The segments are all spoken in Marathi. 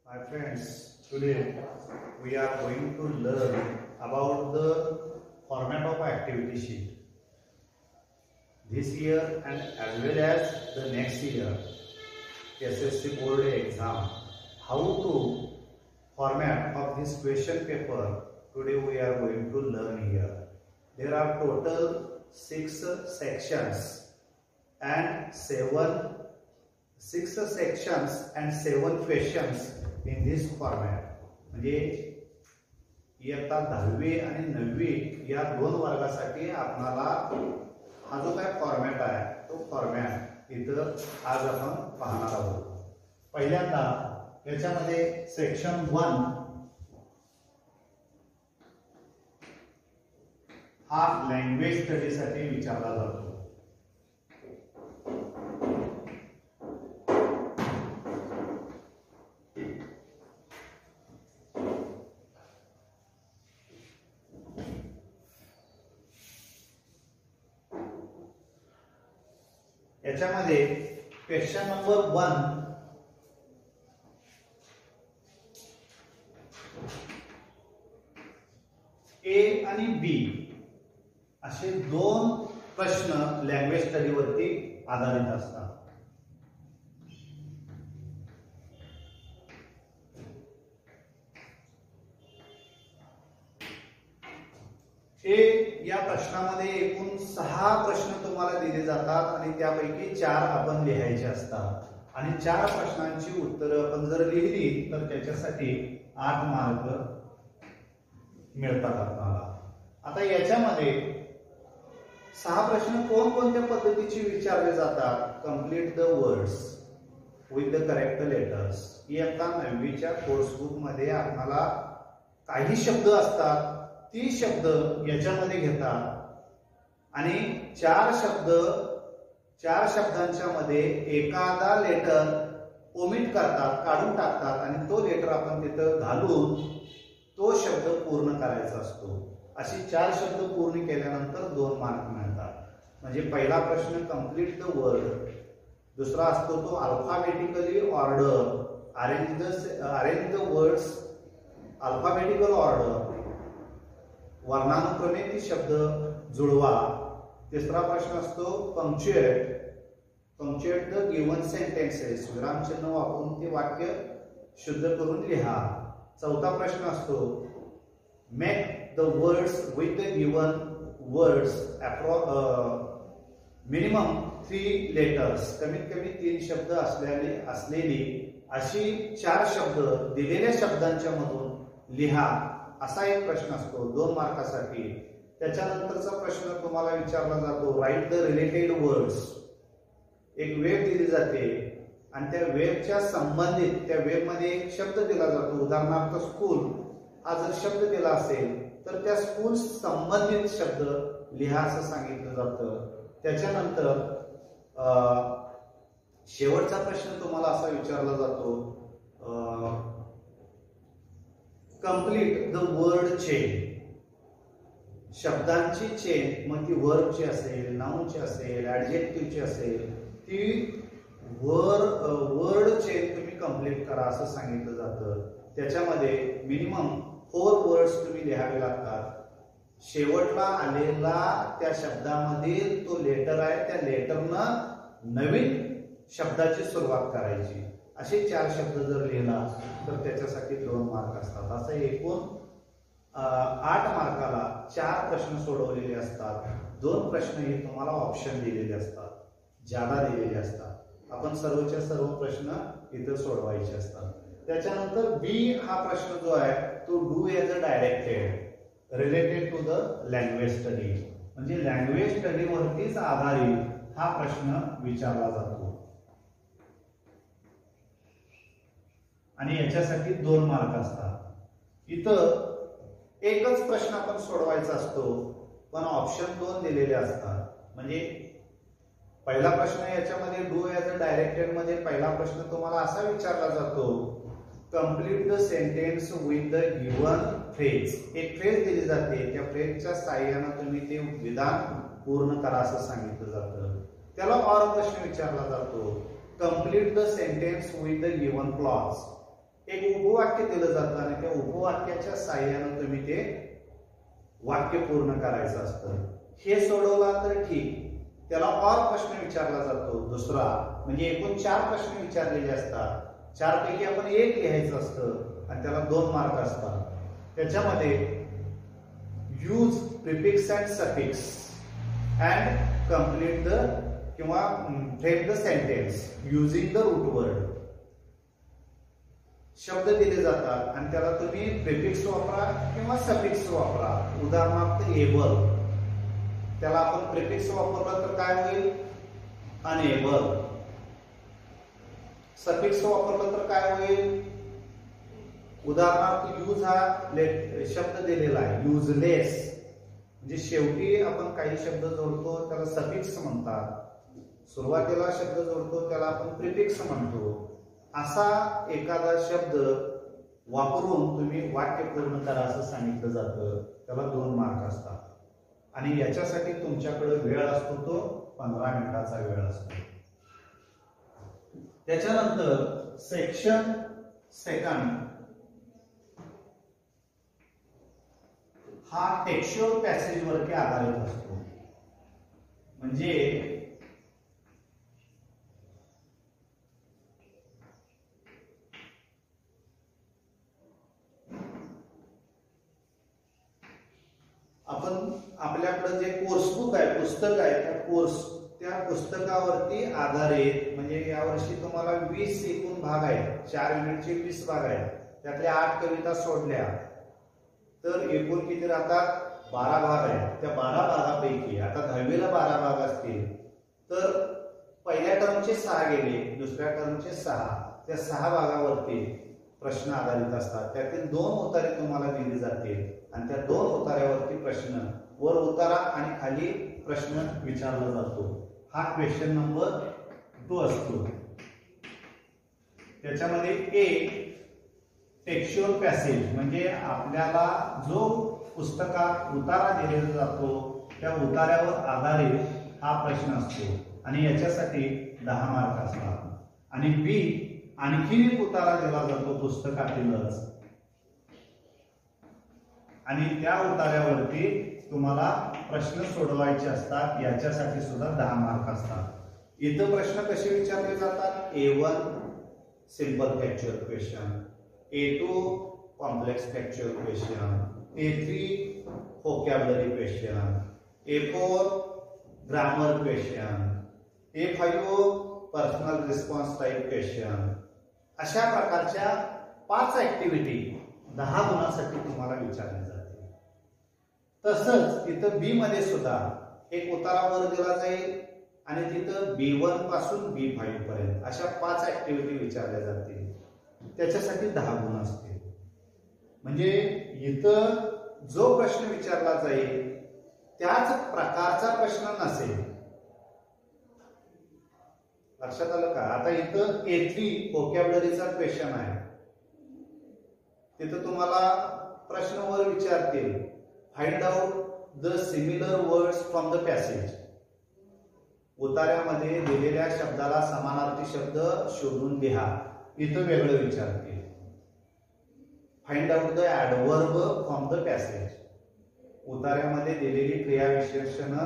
My friends, today we are going to learn about the format of activity sheet. This year and as well as the next year, SSC board exam, how to format of this question paper, today we are going to learn here. There are total 6 sections and 7 questions in this format. म्हणजे इयत्ता 10वी आणि 9वी या दोन वर्गासाठी आपल्याला हा जो काय फॉर्मॅट आहे तो फॉर्मॅट इथं आज आपण पाहणार आहोत. पहिल्यांदा याच्यामध्ये सेक्शन 1 हा लँग्वेज स्टडी साठी विचारला जातो. याच्यामध्ये क्वेश्चन नंबर 1 ए आणि बी असे दोन प्रश्न लँग्वेज स्टडी वरती आधारित असतात. या प्रश्नामध्ये एकूण 6 प्रश्न तुम्हाला दिले जातात आणि त्यापैकी 4 आपण लिहायचे असतात आणि 4 प्रश्नांची उत्तरं आपण जर लिहिली तर त्याच्यासाठी 8 मार्क मिळतात आपल्याला. आता याच्यामध्ये 6 प्रश्न कोणकोणत्या पद्धतीचे विचारले जातात. Complete the words with the correct letters. इयत्ता 9वीच्या कोर्स बुक मध्ये आपल्याला काही शब्द असतात, 30 शब्द याच्यामध्ये घेतात आणि 4 शब्दांच्या मध्ये एखादा लेटर ओमिट करतात, काढून टाकतात आणि तो लेटर आपण तिथं घालून तो शब्द पूर्ण करायचा असतो. अशी 4 शब्द पूर्ण केल्यानंतर 2 मार्क मिळतात. म्हणजे पहिला प्रश्न कंप्लीट द वर्ड, दुसरा असतो तो alphabetically order, arrange the words alphabetical order, वर्णानुक्रमे ती शब्द जुळवा. तिसरा प्रश्न असतो पंक्च्युएट द गिवन सेंटेन्सेस, विरामचिन्ह वापरून ते वाक्य शुद्ध करून लिहा. चौथा प्रश्न असतो make the words with the given words minimum 3 letters, कमीत कमी 3 शब्द असलेली अशी 4 शब्द दिलेल्या शब्दांच्या मधून लिहा. असा एक प्रश्न असतो 2 मार्कासाठी. त्याच्यानंतरचा प्रश्न तुम्हाला विचारला जातो राईट द रिलेटेड वर्ड्स. एक वेब दिली जाते आणि त्या वेबच्या संबंधित त्या वेब मध्ये एक शब्द दिला जातो. उदाहरणार्थ स्कूल हा जर शब्द दिला असेल तर त्या स्कूल संबंधित शब्द लिहा असं सांगितलं जातं. त्याच्यानंतर शेवटचा प्रश्न तुम्हाला असा विचारला जातो कंप्लीट द वर्ड चेन. शब्दांची चेन, मग ती वर्बची असेल, नाउनची असेल, ऍडजेक्टिव्हची असेल, ती वर्ड चेन तुम्ही कंप्लीट करा असं सांगितलं जातं. त्याच्यामध्ये मिनिमम 4 वर्ड्स तुम्ही लिहावे लागतात. शेवटला आलेला त्या शब्दामधील तो लेटर आहे, त्या लेटरनं नवीन शब्दाची सुरुवात करायची. असे 4 शब्द जर लिहिला तर त्याच्यासाठी 2 मार्क असतात. असं एकूण 8 मार्काला 4 प्रश्न सोडवलेले असतात. 2 प्रश्न हे तुम्हाला ऑप्शन दिलेले असतात, ज्यादा दिलेले असतात. आपण सर्वच्या सर्व प्रश्न इथं सोडवायचे असतात. त्याच्यानंतर बी हा प्रश्न जो आहे तो do as a directed related to the language study, म्हणजे लँग्वेज स्टडी वरतीच आधारित हा प्रश्न विचारला जातो आणि याच्यासाठी 2 मार्क असतात. इथं एकच प्रश्न आपण सोडवायचा असतो पण ऑप्शन 2 दिलेले असतात. म्हणजे पहिला प्रश्न याच्यामध्ये डू एज अ डायरेक्टेड मध्ये पहिला प्रश्न तुम्हाला असा विचारला जातो complete the sentence with the given phrase. एक फ्रेज दिली जाते, त्या फ्रेजच्या साहाय्याने तुम्ही ते विधान पूर्ण करा असं सांगितलं जातं. त्याला और प्रश्न विचारला जातो complete the sentence with the given clause. एक उपवाक्य दिलं जातं आणि त्या उपवाक्याच्या साहाय्याने तुम्ही ते वाक्य पूर्ण करायचं असतं. हे सोडवला तर ठीक, त्याला और प्रश्न विचारला जातो दुसरा, म्हणजे एकूण 4 प्रश्न विचारलेले असतात. 4 पैकी आपण एक लिहायचं असतं आणि त्याला 2 मार्क असतात. त्याच्यामध्ये use prefix and suffix and complete the किंवा frame the sentence using the root word. शब्द दिले जातात आणि त्याला तुम्ही प्रिफिक्स वापरा किंवा सफिक्स वापरा. उदाहरणार्थ एबल, त्याला आपण प्रिफिक्स वापरलं तर काय होईल? अनएबल. सफिक्स वापरलं तर काय होईल? उदाहरणार्थ यूज हा शब्द दिलेला आहे, युजलेस. म्हणजे शेवटी आपण काही शब्द जोडतो त्याला सफिक्स म्हणतात, सुरुवातीला शब्द जोडतो त्याला आपण प्रिफिक्स म्हणतो. असा एखादा शब्द वापरून तुम्ही वाक्य पूर्ण करा असं सांगितलं जातं, त्याला 2 मार्क असतात. आणि याच्यासाठी तुमच्याकडे वेळ असतो तो 15 मिनिटाचा वेळ असतो. त्याच्यानंतर सेक्शन सेकंड हा टेक्स्च्युअल पॅसेज वरती आधारित असतो. म्हणजे आपण आपल्याकडे जे कोर्स बुक आहे, पुस्तक आहे, त्या पुस्तकावरती आधारित, म्हणजे यावर्षी तुम्हाला 20 एकूण भाग आहेत, 4 युनिटचे 20 भाग आहेत, त्यातल्या 8 कविता सोडल्या तर एकूण किती राहतात? 12 भाग आहेत. त्या 12 भागापैकी आता 10वीला 12 भाग असतील तर पहिल्या टर्मचे 6 गेले, दुसऱ्या टर्मचे 6, त्या 6 भागावरती प्रश्न आधारित असतात. त्यातील 2 उतारे तुम्हाला दिली जातील आणि त्या 2 उतार्यावरती प्रश्न, वर उतारा आणि खाली प्रश्न विचारला जातो. हा क्वेश्चन नंबर 2 असतो. त्याच्यामध्ये ए टेक्स्च्युअल पॅसेज म्हणजे आपल्याला जो पुस्तकात उतारा दिलेला जातो त्या उतार्यावर आधारित हा प्रश्न असतो आणि याच्यासाठी 10 मार्क असतात. आणि बी आणखी एक उतारा दिला जातो पुस्तकातीलच आणि त्या उतार्यावरती तुम्हाला प्रश्न सोडवायचे असतात, याच्यासाठी सुद्धा 10 मार्क असतात. इथं प्रश्न कसे विचारले जातात? A1 simple factual question, A2 complex factual question, A3 vocabulary question, A4 grammar question, A5 personal response type question. अशा प्रकारच्या 5 ऍक्टिव्हिटी 10 गुणांसाठी तुम्हाला विचारले जाते. तसंच इथं बी मध्ये सुद्धा एक उतारा वर दिला जाईल आणि तिथं B1 पासून B5 पर्यंत अशा 5 ऍक्टिव्हिटी विचारल्या जातील. त्याच्यासाठी 10 गुण असतील. म्हणजे इथं जो प्रश्न विचारला जाईल त्याच प्रकारचा प्रश्न नसेल. लक्षात आलं का? आता इथं A3 व्होकॅब्युलरीचा क्वेश्चन आहे, तिथं तुम्हाला प्रश्न वर विचारतील, find out the similar words from the passage. उतार्यामध्ये दिलेल्या शब्दाला समानार्थी शब्द शोधून लिहा. इथं वेगळं विचारतील, find out the adverb from the passage. उतार्यामध्ये दिलेली क्रियाविशेषण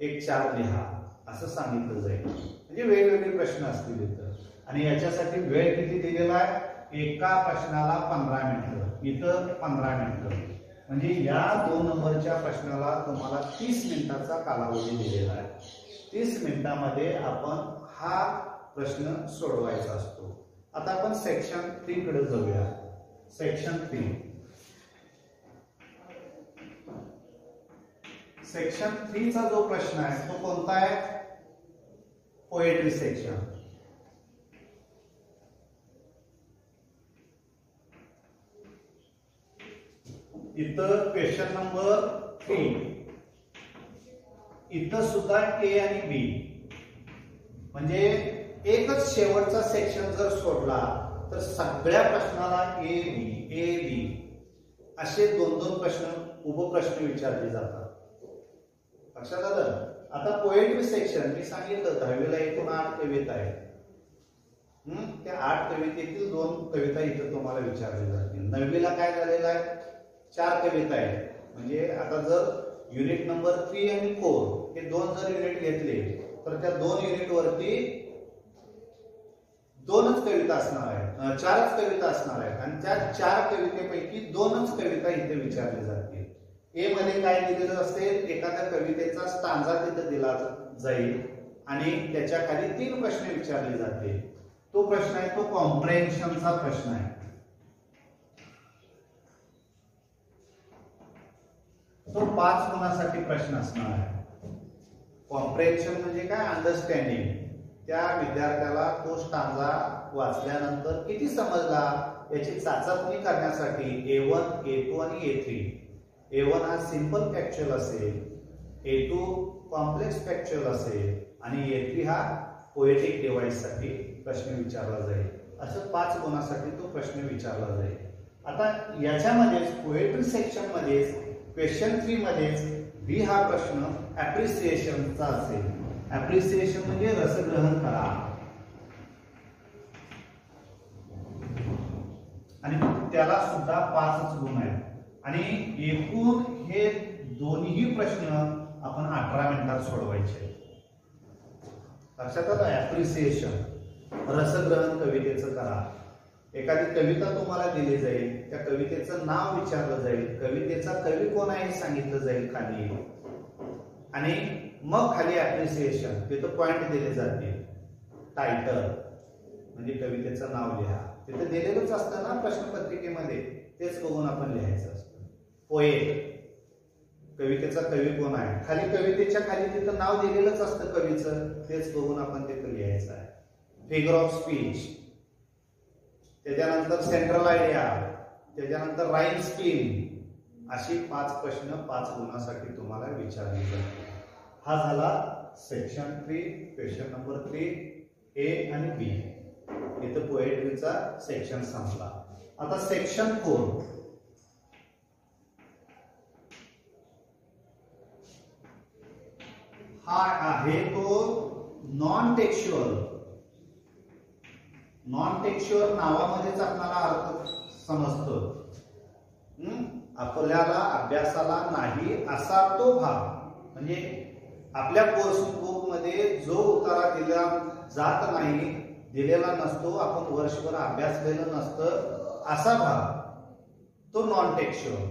एक 4 लिहा असं सांगितलं जाईल. म्हणजे वेगवेगळे प्रश्न असतील इथं. आणि याच्यासाठी वेळ किती दिलेला आहे? एका प्रश्नाला 15 मिनिटं, इथं 15 मिनिटं. म्हणजे या 2 नंबरच्या प्रश्नाला तुम्हाला 30 मिनिटाचा कालावधी दिलेला आहे. 30 मिनिटांमध्ये आपण हा प्रश्न सोडवायचा असतो. आता आपण सेक्शन 3 कडे जाऊया. सेक्शन 3. सेक्शन 3 चा जो प्रश्न आहे तो कोणता आहे? Poetry section. इथं क्वेश्चन नंबर 3. इथं सुद्धा ए आणि बी, म्हणजे एकच शेवटचा सेक्शन जर सोडला तर सगळ्या प्रश्नाला ए बी असे 2-2 प्रश्न उपप्रश्न विचारले जातात. लक्षात आलं? आता पोएट्री सेक्शन मी सांगितलं 10वीला एकूण 8 कविता आहेत. त्या 8 कवितेतील 2 कविता इथं तुम्हाला विचारल्या जातील. 9वीला काय झालेलं आहे, 4 कविता आहेत. म्हणजे आता जर युनिट नंबर 3 आणि 4 हे 2 जर युनिट घेतले तर त्या 2 युनिट वरती 2च कविता असणार आहेत, 4च कविता असणार आहेत आणि त्या 4 कवितेपैकी 2च कविता इथे विचारली जातील. ए मध्ये काय दिलेलं असेल, एखाद्या कवितेचा स्टांजा तिथे दिला जाईल आणि त्याच्या खाली 3 प्रश्न विचारले जातील. तो प्रश्न आहे तो कॉम्प्रेन्शनचा प्रश्न आहे. तो 5 गुणासाठी प्रश्न असणार आहे. कॉम्प्रेन्शन म्हणजे काय, अंडरस्टँडिंग. त्या विद्यार्थ्याला तो स्टांजा वाचल्यानंतर किती समजला याची चाचपणी करण्यासाठी A1, A2 आणि A3. A1 हा सिंपल फॅक्च्युअल असेल, A2 कॉम्प्लेक्स फॅक्च्युअल असेल आणि A3 हा पोएटिक डिव्हाइस साठी प्रश्न विचारला जाईल. असं 5 गुणासाठी तो प्रश्न विचारला जाईल. आता याच्यामध्येच पोएट्री सेक्शन मध्ये क्वेश्चन 3 मध्ये बी हा प्रश्न ऍप्रिसिएशनचा असेल. ऍप्रिसिएशन म्हणजे रसग्रहण करा आणि त्याला सुद्धा 5च गुण आहेत आणि एकूण हे दोन्ही प्रश्न आपण 18 मिनिटात सोडवायचे. लक्षात आलं, ऍप्रिसिएशन रसग्रहण कवितेचं करा. एखादी कविता तुम्हाला दिली जाईल, त्या कवितेचं नाव विचारलं जाईल, कवितेचा कवी कोण आहे हे सांगितलं जाईल खाली आणि मग खाली ऍप्रिसिएशन, तिथं पॉइंट दिले जातील. टायटल म्हणजे कवितेचं नाव लिहा, तिथे दिलेलंच असतं ना प्रश्नपत्रिकेमध्ये, तेच बघून आपण लिहायचं असतं. पोएट कवितेचा कवी कोण आहे, खाली कवितेच्या खाली तिथं नाव दिलेलंच असतं कवीचं, तेच बघून आपण तिथं लिहायचं आहे. फिगर ऑफ स्पीच, त्याच्यानंतर सेंट्रल आयडिया, त्याच्यानंतर राईम स्कीम, अशी 5 प्रश्न 5 गुणासाठी तुम्हाला विचारले जातात. हा झाला सेक्शन 3 क्वेश्चन नंबर 3 ए आणि बी. इथं पोएट्रीचा सेक्शन संपला. आता सेक्शन 4 हा आहे तो नॉन टेक्स्च्युअल. नॉन टेक्स्च्युअल नावामध्येच आपल्याला अर्थ समजतो. आपल्याला अभ्यासाला नाही असा तो भाग, म्हणजे आपल्या कोर्स बुक मध्ये जो उतारा दिला जात नाही, दिलेला नसतो, आपण वर्षभर अभ्यासलेलं नसतं असा भाग तो नॉन टेक्स्च्युअल.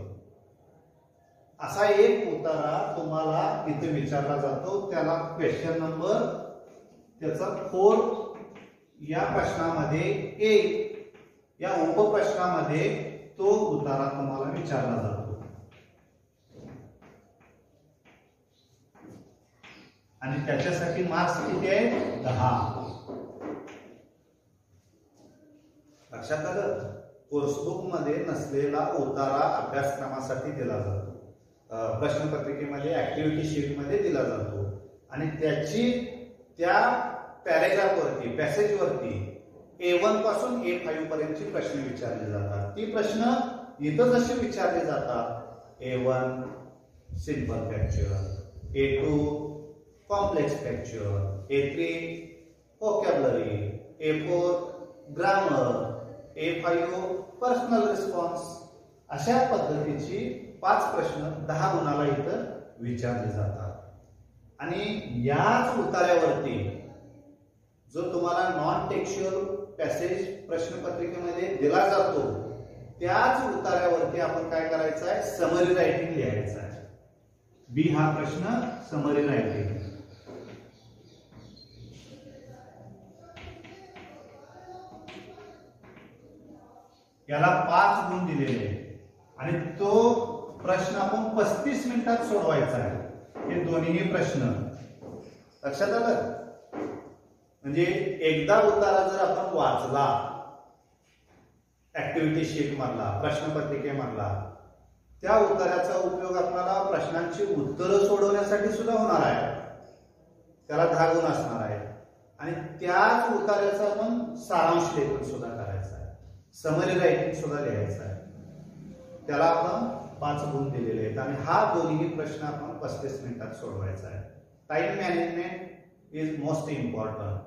असा एक उतारा तुम्हाला इथे विचारला जातो, त्याला क्वेश्चन नंबर त्याचा 4 या प्रश्नामध्ये ए या उपप्रश्नामध्ये तो उतारा तुम्हाला विचारला जातो. आणि त्याच्यासाठी मार्क्स किती आहेत, 10. लक्षात आलं, कोर्सबुक मध्ये नसलेला उतारा अभ्यासक्रमासाठी दिला जातो, प्रश्नपत्रिकेमध्ये ऍक्टिव्हिटी शीट मध्ये दिला जातो आणि त्याची त्या पॅरेग्राफ वरती पॅसेज वरती A1 पासून A5 पर्यंतचे प्रश्न विचारले जातात. ती प्रश्न इथं जसे विचारले जातात, A1 simple factual, A2 complex factual, A3 vocabulary, A4 grammar, A5 personal response, अशा पद्धतीची 5 प्रश्न 10 गुणाला इथं विचारले जातात. आणि याच उतार्यावरती जो तुम्हाला नॉन टेक्स्च्युअल पॅसेज प्रश्नपत्रिकेमध्ये दिला जातो, त्याच उतार्यावरती आपण काय करायचं आहे, समरी रायटिंग लिहायचं आहे. बी हा प्रश्न समरी रायटिंग. याला 5 गुण दिलेले आणि तो प्रश्न आपण 35 मिनिटात सोडवायचा आहे. हे दोन्ही प्रश्न लक्षात आलं. म्हणजे एकदा उतारा जर आपण वाचला ऍक्टिव्हिटी शीट मधला, प्रश्नपत्रिकेमधला, त्या उतार्याचा उपयोग आपल्याला प्रश्नांची उत्तरं सोडवण्यासाठी सुद्धा होणार आहे. त्याला 10 गुण असणार आहे आणि त्याच उतार्याचा आपण सारांश लेखन सुद्धा करायचा आहे, समरी रायटिंग सुद्धा लिहायचं आहे. त्याला आपण 5 गुण दिलेले आहेत आणि हा दोन्ही प्रश्न आपण 35 मिनिटात सोडवायचा आहे. Time management is most important.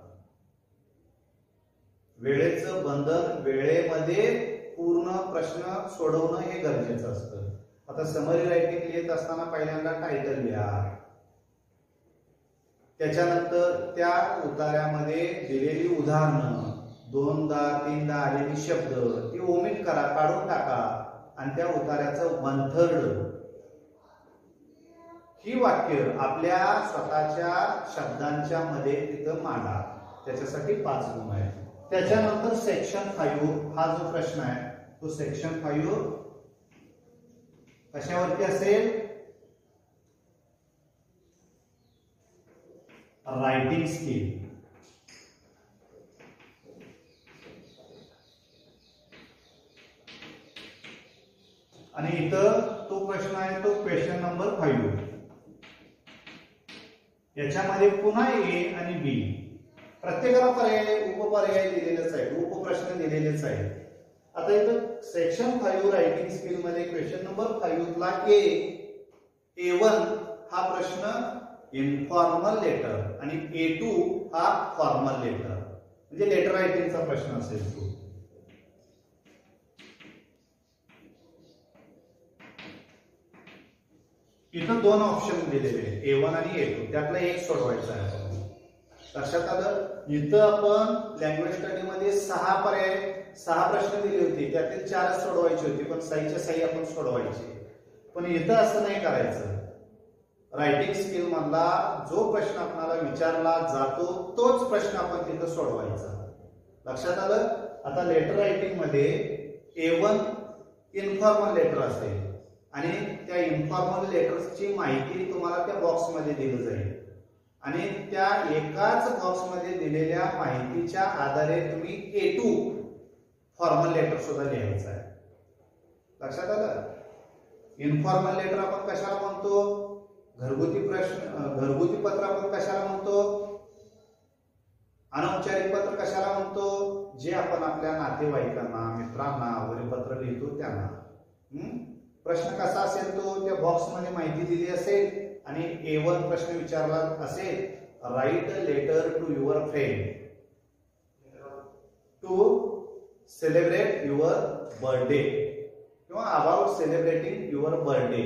वेळेचं बंधन, वेळेमध्ये पूर्ण प्रश्न सोडवणं हे गरजेचं असतं. आता समरी रायटिंग लिहित असताना पहिल्यांदा टायटल लिहा, त्याच्यानंतर त्या उतार्यामध्ये दिलेली उदाहरणं, दोनदा तीनदा आलेली शब्द ती ओमिट करा, काढून टाका आणि त्या उतार्याचं 1/3 ही वाक्य आपल्या स्वतःच्या शब्दांच्या मध्ये तिथं मांडा. त्याच्यासाठी 5 गुण आहेत. त्याच्यानंतर सेक्शन 5 हा जो प्रश्न आहे तो सेक्शन 5 कशावरती असेल? Writing skill. आणि इथं तो प्रश्न आहे तो क्वेश्चन नंबर 5. याच्यामध्ये पुन्हा ए आणि बी प्रत्येकाला पर्याय उपपर्याय दिलेलेच आहे, उपप्रश्न दिलेलेच आहे. आता इथं सेक्शन 5 रायटिंग स्किल मध्ये क्वेश्चन नंबर 5 ला A1 हा प्रश्न इन्फॉर्मल लेटर आणि A2 हा फॉर्मल लेटर म्हणजे लेटर रायटिंगचा प्रश्न असेल तो. इथं 2 ऑप्शन दिलेले आहेत, A1 आणि A2, त्यातला एक सोडवायचा आहे. लक्षात आलं? इथं आपण लँग्वेज स्टडी मध्ये 6 प्रश्न दिले होते, त्यातील 4 सोडवायचे होते, पण 6च्या 6 आपण सोडवायचे. पण इथं असं नाही करायचं. रायटिंग स्किल मधला जो प्रश्न आपल्याला विचारला जातो तोच प्रश्न आपण तिथं सोडवायचा. लक्षात आलं? आता लेटर रायटिंग मध्ये A1 इन्फॉर्मल लेटर असेल आणि त्या इन्फॉर्मल लेटर्सची माहिती तुम्हाला त्या बॉक्समध्ये दिली जाईल आणि त्या एकाच बॉक्समध्ये दिलेल्या माहितीच्या आधारे तुम्ही A2 फॉर्मल लेटर सुद्धा लिहायचं आहे. लक्षात आलं? इन्फॉर्मल लेटर आपण कशाला म्हणतो? घरगुती पत्र आपण कशाला म्हणतो? अनौपचारिक पत्र कशाला म्हणतो? जे आपण आपल्या नातेवाईकांना, मित्रांना वगैरे पत्र लिहितो त्यांना. प्रश्न कसा असेल तो त्या बॉक्स मध्ये माहिती दिली असेल आणि A1 प्रश्न विचारला असेल, write letter to your friend to celebrate your birthday किंवा अबाउट सेलिब्रेटिंग युअर बर्थडे.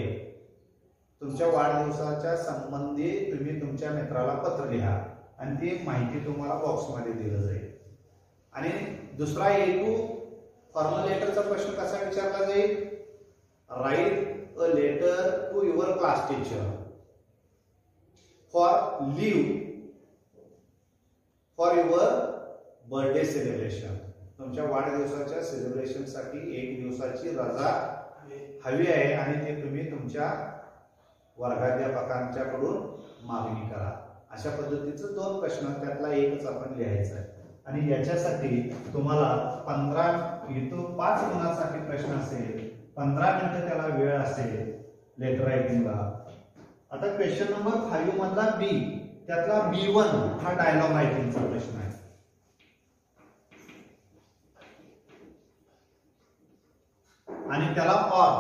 तुमच्या वाढदिवसाच्या संबंधी तुम्ही तुमच्या मित्राला पत्र लिहा आणि ती माहिती तुम्हाला बॉक्स मध्ये दिली जाईल. आणि दुसरा A2 फॉर्मल लेटरचा प्रश्न कसा विचारला जाईल? Write a letter to your class teacher for leave for your birthday celebration. तुमच्या वाढदिवसाच्या सेलिब्रेशन साठी 1 दिवसाची रजा हवी आहे आणि ते तुम्ही तुमच्या वर्गाध्यापकांच्याकडून मागणी करा. अशा पद्धतीचं 2 प्रश्न, त्यातला एकच आपण लिहायचा आहे. आणि याच्यासाठी तुम्हाला 5 गुणांसाठी प्रश्न असेल, 15 मिनिटं त्याला वेळ असेल लेटर रायटिंगला. आता क्वेश्चन नंबर 5 मधला बी, त्यातला B1 हा डायलॉग रायटिंगचा प्रश्न आहे. आणि त्याला ऑर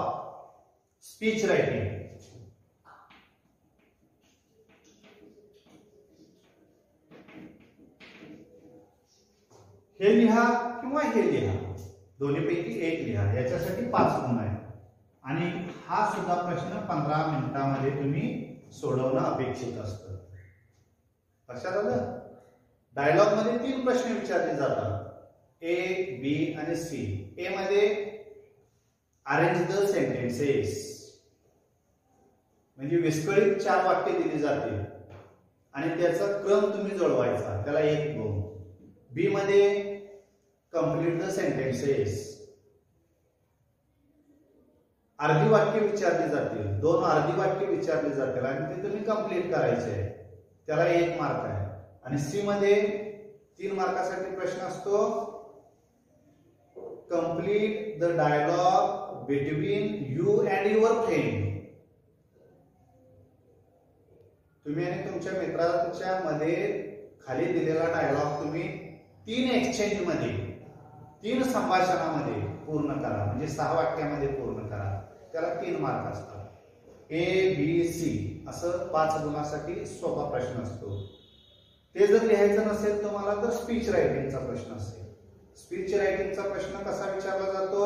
स्पीच रायटिंग. हे लिहा किंवा हे लिहा, दोन्हीपैकी एक लिहा. याच्यासाठी 5 गुण आहेत. आणि हा सुद्धा प्रश्न 15 मिनिटांमध्ये तुम्ही सोडवणं अपेक्षित असतं. लक्षात आलं? डायलॉग मध्ये 3 प्रश्न विचारले जातात, A, B आणि C. ए मध्ये अरेंज द सेंटेन्सेस म्हणजे विस्कळीत 4 वाक्य दिली जातील आणि त्याचा क्रम तुम्ही जुळवायचा, त्याला 1 गुण. बी मध्ये कंप्लीट द सेंटेन्सेस, अर्धी वाक्य विचारली जातील, 2 अर्धी वाक्य विचारली जातील आणि ते तुम्ही कंप्लीट करायचे, त्याला 1 मार्क आहे. आणि सी मध्ये 3 मार्कासाठी प्रश्न असतो, complete the dialogue between you and your friend. तुम्ही आणि तुमच्या मित्रांच्या मध्ये खाली दिलेला डायलॉग तुम्ही 3 एक्सचेंज मध्ये, 3 संभाषणामध्ये पूर्ण करा, म्हणजे 6 वाक्यामध्ये पूर्ण करा. त्याला 3 मार्क असतात. A, B, C असं 5 गुणांसाठी सोपा प्रश्न असतो. ते जर लिहायचं नसेल तुम्हाला तर स्पीच रायटिंगचा प्रश्न असेल. स्पीच रायटिंगचा प्रश्न कसा विचारला जातो?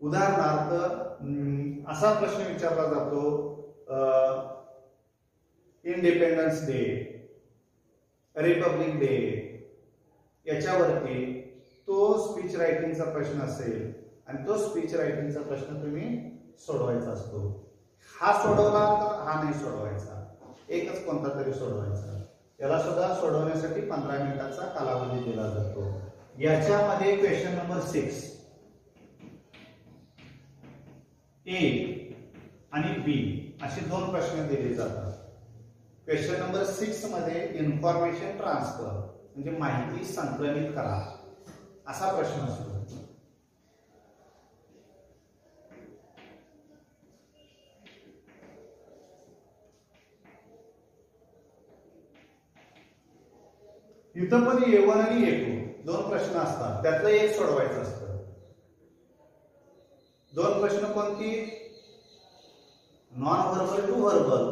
उदाहरणार्थ असा प्रश्न विचारला जातो, इंडिपेंडन्स डे, रिपब्लिक डे, याच्यावरती तो स्पीच रायटिंगचा प्रश्न असेल आणि तो स्पीच रायटिंगचा प्रश्न तुम्ही सोडवायचा असतो. हा सोडवला तर हा नाही सोडवायचा, एकच कोणता तरी सोडवायचा. याला सुद्धा सोडवण्यासाठी 15 मिनिटाचा कालावधी दिला जातो. याच्यामध्ये क्वेश्चन नंबर 6 ए आणि बी असे 2 प्रश्न दिले जातात. क्वेश्चन नंबर 6 मध्ये इन्फॉर्मेशन ट्रान्सफर म्हणजे माहिती संकलित करा असा प्रश्न असतो. इथं पण A1 आणि A2 2 प्रश्न असतात, त्यातलं एक सोडवायचं असतं. 2 प्रश्न कोणती? नॉन व्हर्बल टू व्हर्बल,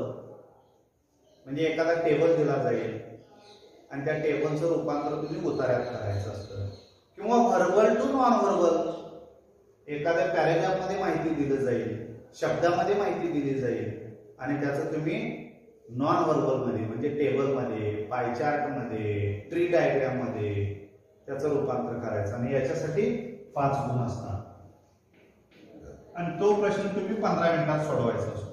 म्हणजे एखादा टेबल दिला जाईल आणि त्या टेबलचं रूपांतर तुम्ही उतार्यात करायचं असतं. किंवा व्हर्बल टू नॉन व्हर्बल, एखाद्या पॅरेग्राफ मध्ये माहिती दिली जाईल, शब्दामध्ये माहिती दिली जाईल आणि त्याचं तुम्ही नॉन व्हर्बल मध्ये म्हणजे टेबल मध्ये, पाय चार्ट मध्ये, ट्री डायग्राम मध्ये त्याचं रूपांतर करायचं आणि याच्यासाठी 5 गुण असतात. आणि तो प्रश्न तुम्ही 15 मिनिटात सोडवायचा असतो.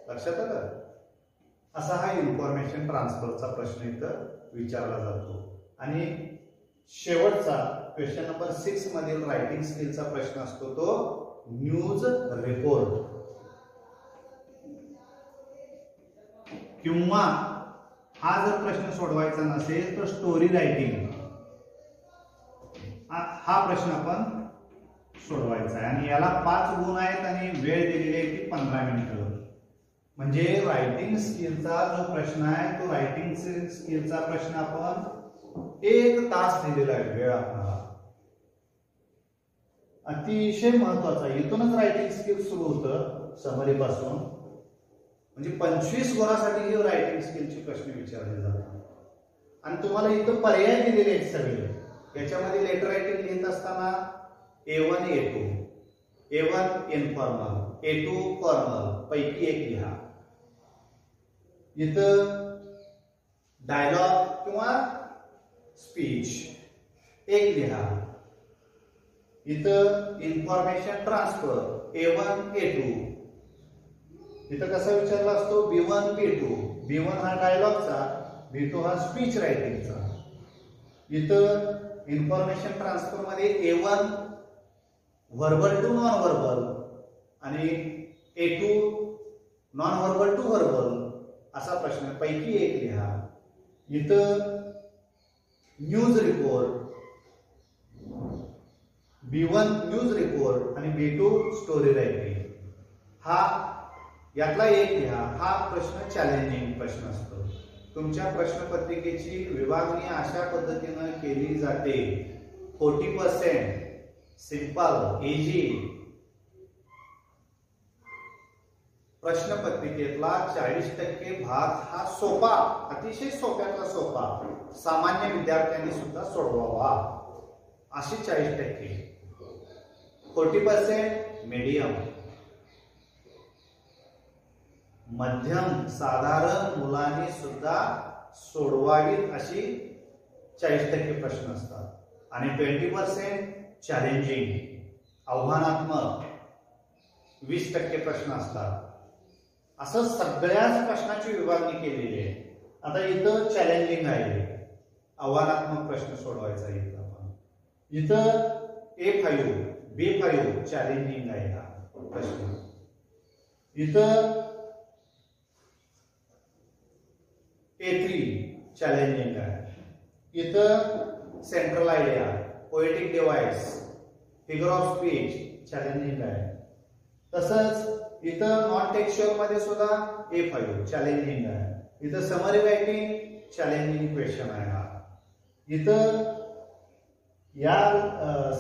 लक्षात आलं? असा हा इन्फॉर्मेशन ट्रान्सफरचा प्रश्न इथं विचारला जातो. आणि शेवटचा क्वेश्चन नंबर 6 मधील रायटिंग स्किलचा प्रश्न असतो तो न्यूज रिपोर्ट. किंवा हा जर प्रश्न सोडवायचा नसेल तर स्टोरी रायटिंग हा प्रश्न आपण सोडवायचा आहे. आणि याला 5 गुण आहेत आणि वेळ दिलेली आहे ती 15 मिनिटं. म्हणजे रायटिंग स्किलचा जो प्रश्न आहे तो रायटिंग स्किलचा प्रश्न आपण 1 तास दिलेला आहे वेळ आपल्याला. अतिशय महत्वाचा, इथूनच रायटिंग स्किल सुरू होतं समरी पासून. म्हणजे 25 गुणासाठी हे रायटिंग स्किलचे प्रश्न विचारले जातात. आणि तुम्हाला इथं पर्याय दिलेले आहेत सगळे. याच्यामध्ये लेटर रायटिंग लिहित असताना A1 A2, A1 informal, A2 formal पैकी एक लिहा. इथं डायलॉग किंवा स्पीच एक लिहा. इथं इन्फॉर्मेशन ट्रान्सफर A1 A2. इथं कसा विचारला असतो? B1 B2. B1 हा डायलॉगचा, B2 हा स्पीच रायटिंगचा. इथं इन्फॉर्मेशन ट्रान्सफर मध्ये A1 verbal to non verbal आणि A2 non verbal to verbal असा प्रश्न पैकी एक लिहा. इथं news report, B1 news report आणि B2 स्टोरी रायटिंग. हा यातला एक लिहा. हा प्रश्न चॅलेंजिंग प्रश्न असतो. तुमच्या प्रश्नपत्रिकेची विभागणी अशा पद्धतीने केली जाते. 40% सिंपल इझी. प्रश्नपत्रिकेतला 40% भाग हा सोपा, अतिशय सोप्यातला सोपा, सामान्य विद्यार्थ्यांनी सुद्धा सोडवावा अशी 40%. 40% मीडियम, मध्यम साधारण मुलांनी सुद्धा सोडवावीत अशी 40% प्रश्न असतात. आणि 20% चॅलेंजिंग आव्हानात्मक 20% प्रश्न असतात. असं सगळ्याच प्रश्नाची विभागणी केलेली आहे. आता इथं चॅलेंजिंग आहे, आव्हानात्मक प्रश्न सोडवायचा आहे. इथं आपण इथं A5 B5 चॅलेंजिंग आहे हा प्रश्न. इथं A3 चॅलेंजिंग आहे. इथं central idea, poetic device, figure of speech challenging आहे. तसंच इथं नॉन टेक्स्चुअल मध्ये सुद्धा A5 चॅलेंजिंग आहे. इथं समरी रायटिंग चॅलेंजिंग क्वेश्चन आहे हा. इथं या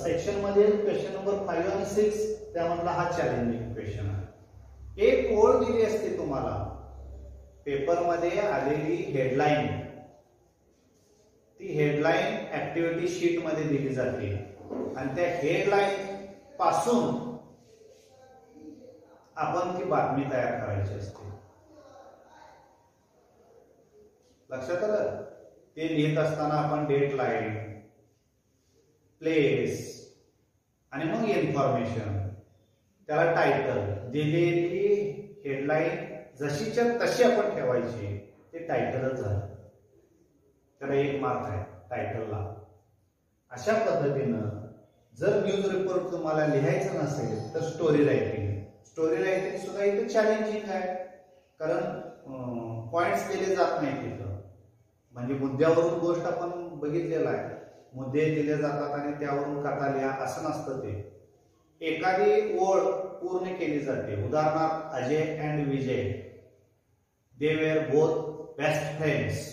सेक्शन मध्ये क्वेश्चन नंबर 5 आणि 6 त्यामधला हा चॅलेंजिंग क्वेश्चन आहे. एक ओळ दिली असते तुम्हाला, पेपर मध्ये आलेली हेडलाईन हेडलाईन ऍक्टिव्हिटी शीट मध्ये दिली जाते आणि त्या हेडलाईन पासून आपण ती बातमी तयार करायची असते. लक्षात आलं? ते लिहित असताना आपण डेडलाईन, प्लेस आणि मग इन्फॉर्मेशन, त्याला टायटल, दिलेली हेडलाईन जशीच्या तशी आपण ठेवायची, ते टायटलच झालं. त्याला 1 मार्क आहे टायटलला. अशा पद्धतीनं जर न्यूज रिपोर्ट तुम्हाला लिहायचं नसेल तर स्टोरी रायटिंग सुद्धा इथे चॅलेंजिंग आहे, कारण पॉइंट्स दिले जात नाही तिथं. म्हणजे मुद्द्यावरून गोष्ट आपण बघितलेला आहे, मुद्दे दिले जातात आणि त्यावरून कथा लिहा असं नसतं. ते एखादी ओळ पूर्ण केली जाते. उदाहरणार्थ Ajay and Vijay, they were both best friends,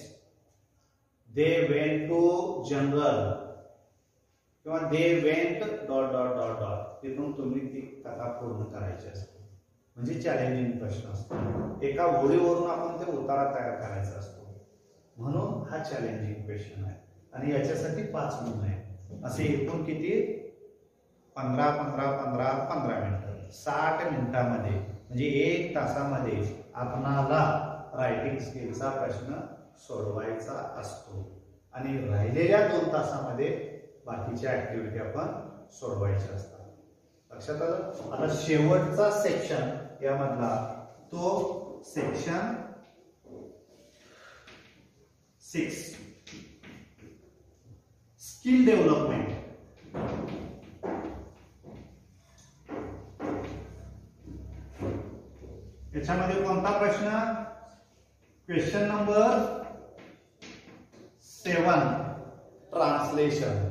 they went to jungle, किंवा they went dot dot dot dot. तिथून तुम्ही ती कथा पूर्ण करायची असते. म्हणजे चॅलेंजिंग प्रश्न असतो. एका ओळीवरून आपण ते उतारा तयार करायचा असतो. म्हणून हा चॅलेंजिंग क्वेश्चन आहे आणि याच्यासाठी 5 गुण आहे. असे एकूण किती? 15 15 15 15 मिनिटं, 60 मिनिटांमध्ये म्हणजे 1 तासामध्ये आपणाला रायटिंग स्किलचा प्रश्न सोडवायचा असतो आणि राहिलेल्या 2 तासामध्ये बाकीच्या ऍक्टिव्हिटी आपण सोडवायच्या असतात. लक्षात आलं? आता शेवटचा सेक्शन यामधला तो सेक्शन 6, स्किल डेव्हलपमेंट. याच्यामध्ये कोणता प्रश्न? Question number 7, translation.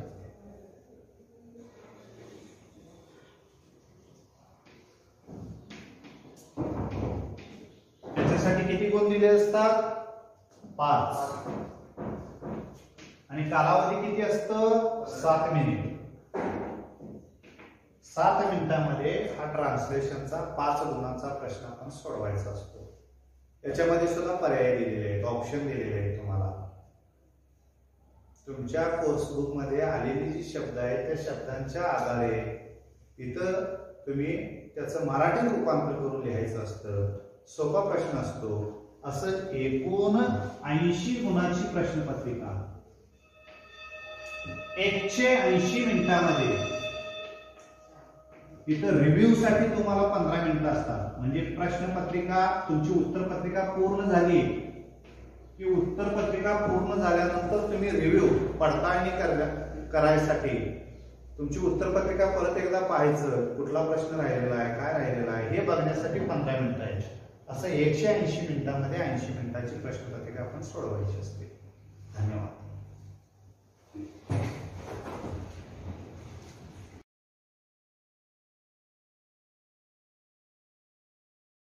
त्याच्यासाठी किती गुण दिले असतात? 5. आणि कालावधी किती असतं? 7 मिनिट. 7 मिनिटांमध्ये हा ट्रान्सलेशनचा 5 गुणांचा प्रश्न आपण सोडवायचा असतो. याच्यामध्ये सुद्धा पर्याय दिलेले आहेत, ऑप्शन दिलेले आहेत. तुम्हाला तुमच्या कोर्सबुक मध्ये आलेली जी शब्द आहेत त्या शब्दांच्या आधारे इथं तुम्ही त्याचं मराठी रूपांतर करून लिहायचं असतं. सोपा प्रश्न असतो. असं एकूण 80 गुणांची प्रश्नपत्रिका 180 मिनिटांमध्ये. इथं रिव्ह्यू साठी तुम्हाला 15 मिनिटं असतात. म्हणजे प्रश्नपत्रिका तुमची उत्तरपत्रिका पूर्ण झाली की उत्तरपत्रिका पूर्ण झाल्यानंतर तुम्ही रिव्ह्यू पडताळणी करायसाठी तुमची उत्तरपत्रिका परत एकदा पाहायचं, कुठला प्रश्न राहिलेला आहे, काय राहिलेला आहे हे बघण्यासाठी 15 मिनिटं आहे. असं 180 मिनिटांमध्ये 80 मिनिटाची प्रश्नपत्रिका आपण सोडवायची असते. धन्यवाद.